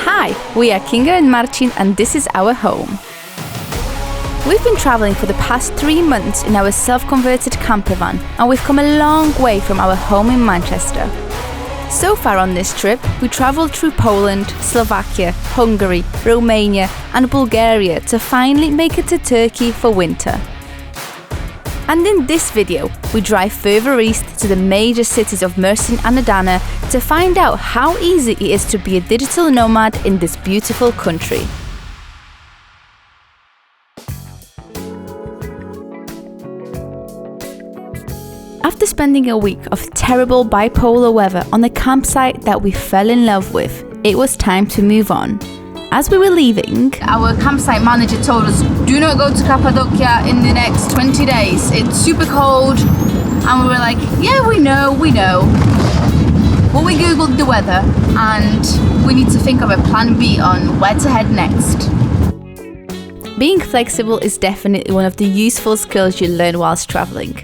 Hi, we are Kinga and Marcin and this is our home. We've been travelling for the past 3 months in our self-converted camper van and we've come a long way from our home in Manchester. So far on this trip, we travelled through Poland, Slovakia, Hungary, Romania and Bulgaria to finally make it to Turkey for winter. And in this video, we drive further east to the major cities of Mersin and Adana to find out how easy it is to be a digital nomad in this beautiful country. After spending a week of terrible bipolar weather on a campsite that we fell in love with, it was time to move on. As we were leaving, our campsite manager told us, do not go to Cappadocia in the next 20 days. It's super cold. And we were like, yeah, we know. Well, we googled the weather and we need to think of a plan B on where to head next. Being flexible is definitely one of the useful skills you learn whilst travelling.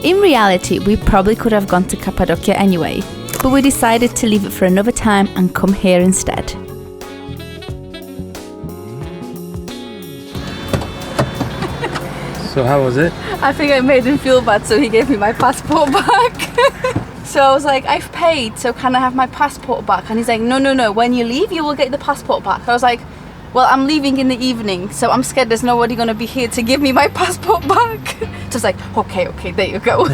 In reality, we probably could have gone to Cappadocia anyway, but we decided to leave it for another time and come here instead. So how was it? I think I made him feel bad, so he gave me my passport back. So I was like, I've paid, so can I have my passport back? And he's like, no, when you leave, you will get the passport back. I was like, well, I'm leaving in the evening, so I'm scared there's nobody gonna be here to give me my passport back. So it's like, okay, there you go.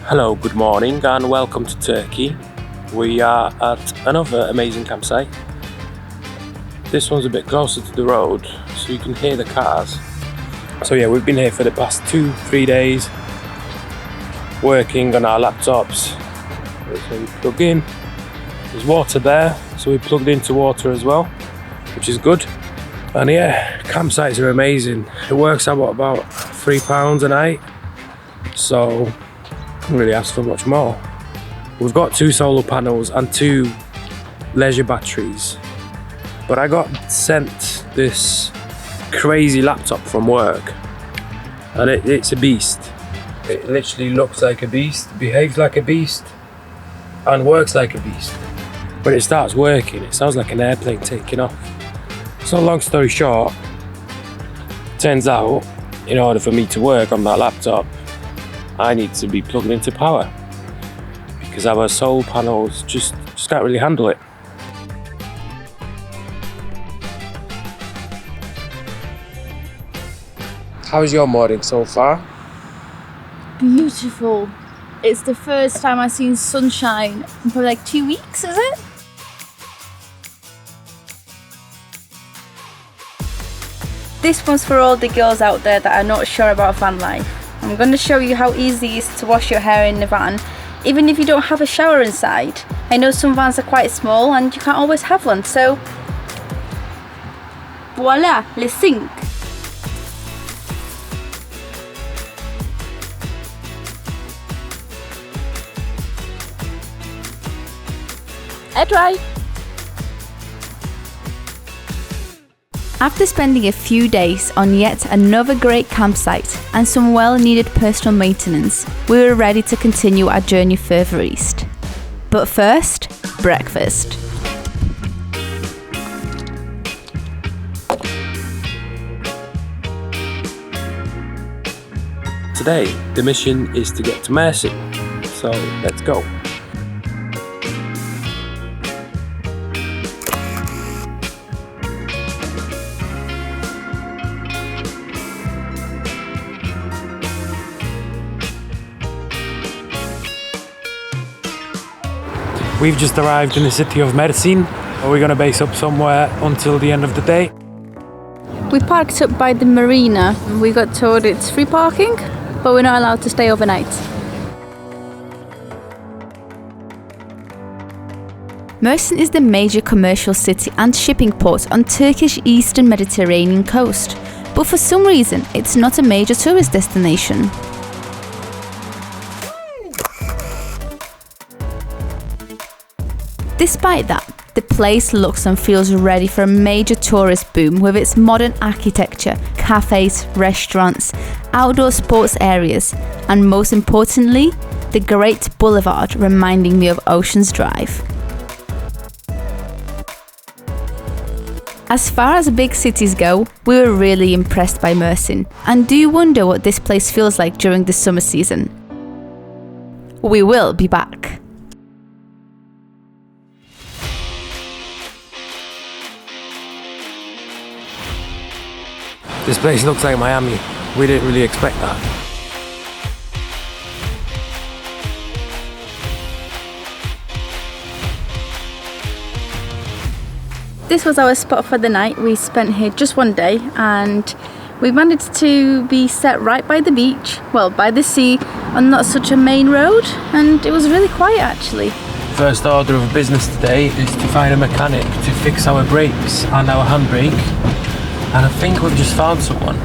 Hello, good morning and welcome to Turkey. We are at another amazing campsite. This one's a bit closer to the road so you can hear the cars. So yeah, we've been here for the past 2-3 days working on our laptops. So we plug in, there's water there, so we plugged into water as well, which is good. And yeah, campsites are amazing. It works out about £3 a night, so can't really ask for much more. We've got 2 solar panels and 2 leisure batteries, but I got sent this crazy laptop from work and it's a beast. It literally looks like a beast, behaves like a beast and works like a beast. When it starts working, it sounds like an airplane taking off. So long story short, turns out in order for me to work on that laptop, I need to be plugged into power because our solar panels just can't really handle it. How's your morning so far? Beautiful. It's the first time I've seen sunshine in probably like 2 weeks, is it? This one's for all the girls out there that are not sure about van life. I'm going to show you how easy it is to wash your hair in the van, even if you don't have a shower inside. I know some vans are quite small and you can't always have one, so voila, le sink. Air dry. After spending a few days on yet another great campsite and some well-needed personal maintenance, we were ready to continue our journey further east. But first, breakfast. Today, the mission is to get to Mersin, so let's go. We've just arrived in the city of Mersin. We're going to base up somewhere until the end of the day. We parked up by the marina. We got told it's free parking, but we're not allowed to stay overnight. Mersin is the major commercial city and shipping port on Turkish eastern Mediterranean coast, but for some reason it's not a major tourist destination. Despite that, The place looks and feels ready for a major tourist boom with its modern architecture, cafes, restaurants, outdoor sports areas, and most importantly, the Great Boulevard reminding me of Oceans Drive. As far as big cities go, we were really impressed by Mersin, and do wonder what this place feels like during the summer season. We will be back. This place looks like Miami. We didn't really expect that. This was our spot for the night. We spent here just one day and we managed to be set right by the beach, well, by the sea, on not such a main road, and it was really quiet actually. First order of business today is to find a mechanic to fix our brakes and our handbrake, and I think we've just found someone.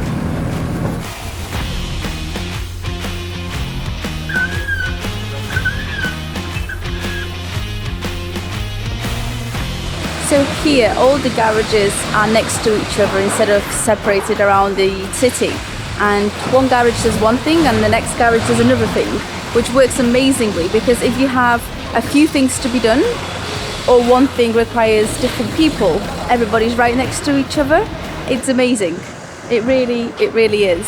So here, all the garages are next to each other instead of separated around the city. And one garage does one thing and the next garage does another thing, which works amazingly because if you have a few things to be done, or one thing requires different people, everybody's right next to each other. It's amazing. It really is.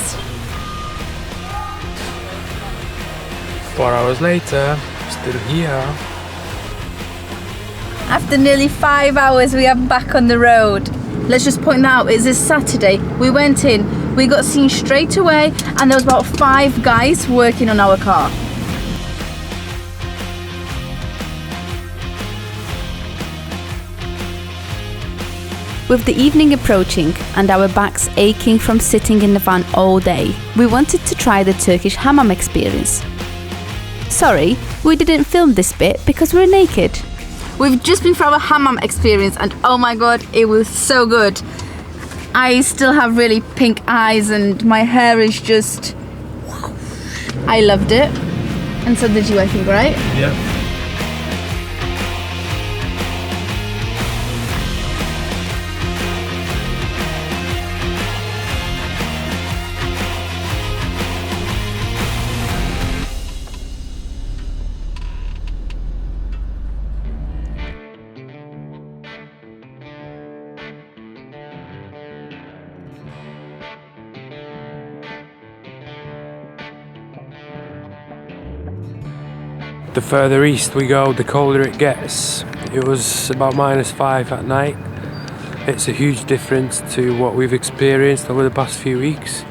4 hours later, still here. After nearly 5 hours, we are back on the road. Let's just point that out, it's this Saturday. We went in, we got seen straight away, and there was about 5 guys working on our car. With the evening approaching and our backs aching from sitting in the van all day, we wanted to try the Turkish hammam experience. Sorry, we didn't film this bit because we're naked. We've just been for our hammam experience and oh my god, it was so good. I still have really pink eyes and my hair is just... I loved it. And so did you, I think, right? Yeah. The further east we go, the colder it gets. It was about -5 at night. It's a huge difference to what we've experienced over the past few weeks.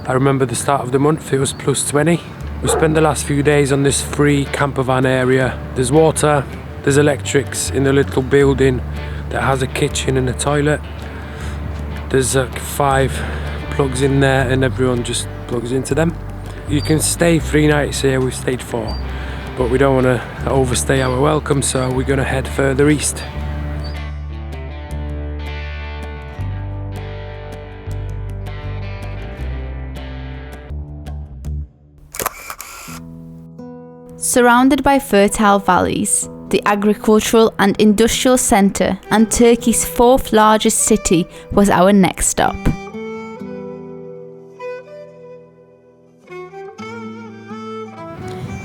I remember the start of the month, it was +20. We spent the last few days on this free camper van area. There's water, there's electrics in the little building that has a kitchen and a toilet. There's 5 plugs in there and everyone just plugs into them. You can stay 3 nights here, we've stayed 4. But we don't want to overstay our welcome, so we're going to head further east. Surrounded by fertile valleys, the agricultural and industrial centre and Turkey's 4th largest city was our next stop.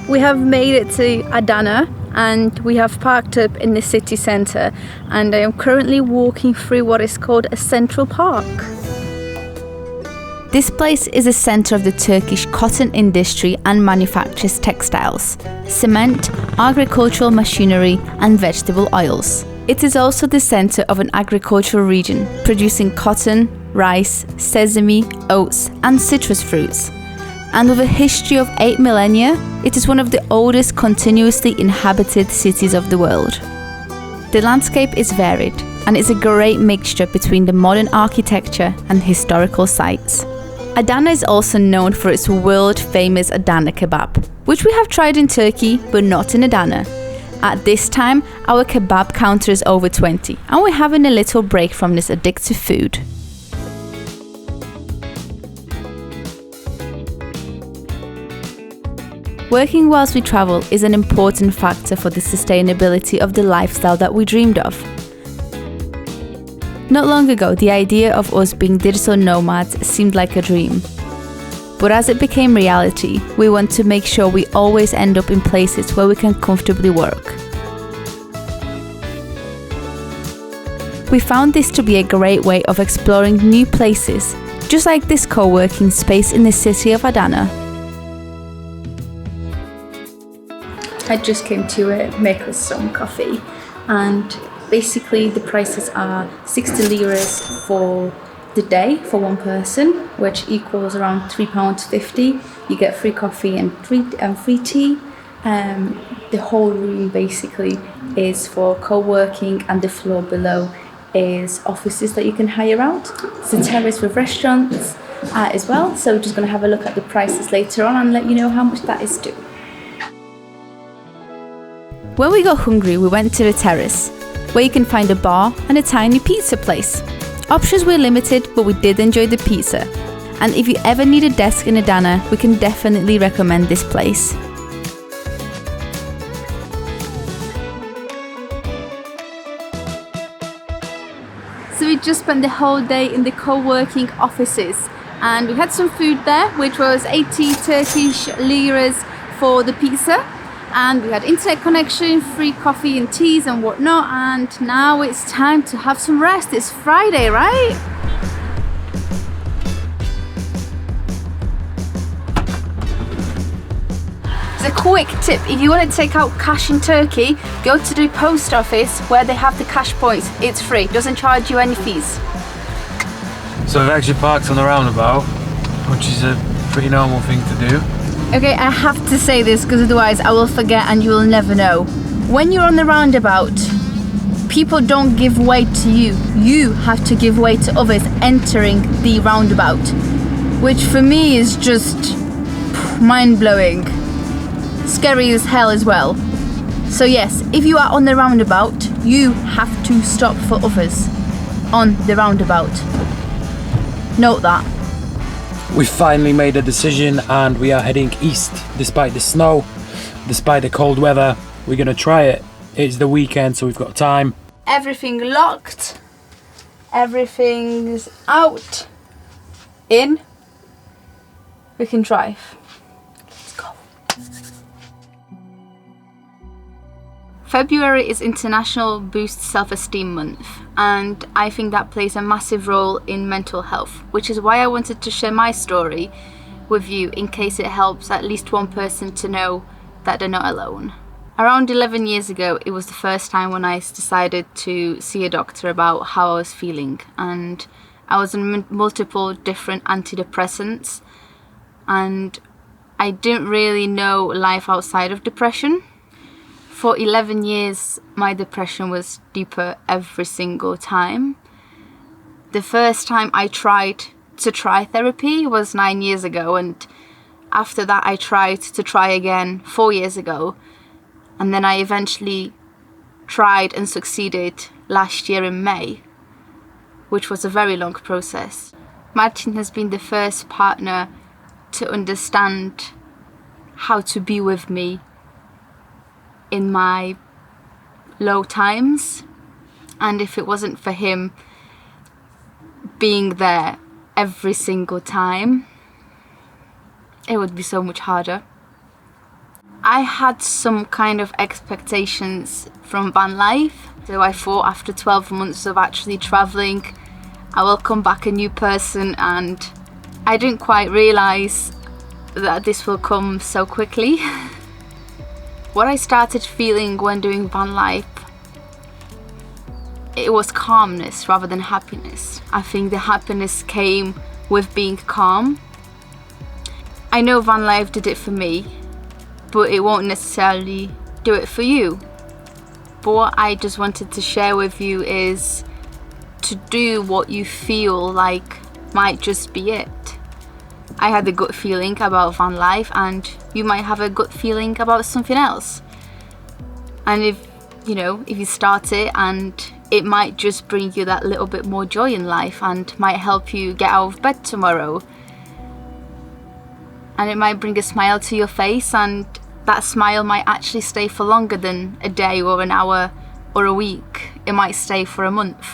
We have made it to Adana and we have parked up in the city centre, and I am currently walking through what is called a central park. This place is a centre of the Turkish cotton industry and manufactures textiles, cement, agricultural machinery and vegetable oils. It is also the centre of an agricultural region producing cotton, rice, sesame, oats and citrus fruits. And with a history of 8 millennia, it is one of the oldest continuously inhabited cities of the world. The landscape is varied and is a great mixture between the modern architecture and historical sites. Adana is also known for its world-famous Adana kebab, which we have tried in Turkey but not in Adana. At this time, our kebab counter is over 20 and we're having a little break from this addictive food. Working whilst we travel is an important factor for the sustainability of the lifestyle that we dreamed of. Not long ago, the idea of us being digital nomads seemed like a dream. But as it became reality, we want to make sure we always end up in places where we can comfortably work. We found this to be a great way of exploring new places, just like this co-working space in the city of Adana. I just came to make us some coffee, and basically the prices are 60 liras for the day for one person, which equals around £3.50. You get free coffee and free tea. The whole room basically is for co-working, and the floor below is offices that you can hire out. It's a terrace with restaurants as well. So we're just going to have a look at the prices later on and let you know how much that is due. When we got hungry, we went to the terrace, where you can find a bar and a tiny pizza place. Options were limited, but we did enjoy the pizza. And if you ever need a desk in Adana, we can definitely recommend this place. So we just spent the whole day in the co-working offices, and we had some food there, which was 80 Turkish liras for the pizza, and we had internet connection, free coffee and teas and whatnot, and now it's time to have some rest. It's Friday, right? A quick tip: if you want to take out cash in Turkey, go to the post office where they have the cash points. It's free, doesn't charge you any fees. So I've actually parked on the roundabout, which is a pretty normal thing to do. Okay, I have to say this because otherwise I will forget and you will never know. When you're on the roundabout, people don't give way to you. You have to give way to others entering the roundabout, which for me is just mind-blowing. Scary as hell as well. So yes, if you are on the roundabout, you have to stop for others on the roundabout. Note that. We finally made a decision and we are heading east. Despite the snow, despite the cold weather, we're gonna try it. It's the weekend, so we've got time. Everything locked. Everything's out. In. We can drive. Let's go. February is International Boost Self-Esteem Month, and I think that plays a massive role in mental health, which is why I wanted to share my story with you in case it helps at least one person to know that they're not alone. Around 11 years ago, it was the first time when I decided to see a doctor about how I was feeling, and I was on multiple different antidepressants, and I didn't really know life outside of depression. For 11 years, my depression was deeper every single time. The first time I tried therapy was 9 years ago, and after that I tried to try again 4 years ago, and then I eventually tried and succeeded last year in May, which was a very long process. Martin has been the first partner to understand how to be with me in my low times, and if it wasn't for him being there every single time, it would be so much harder. I had some kind of expectations from van life, so I thought after 12 months of actually traveling I will come back a new person, and I didn't quite realize that this will come so quickly. What I started feeling when doing van life, it was calmness rather than happiness. I think the happiness came with being calm. I know van life did it for me, but it won't necessarily do it for you. But what I just wanted to share with you is to do what you feel like might just be it. I had a good feeling about van life, and you might have a good feeling about something else. And if you start it, and it might just bring you that little bit more joy in life and might help you get out of bed tomorrow. And it might bring a smile to your face, and that smile might actually stay for longer than a day or an hour or a week. It might stay for a month.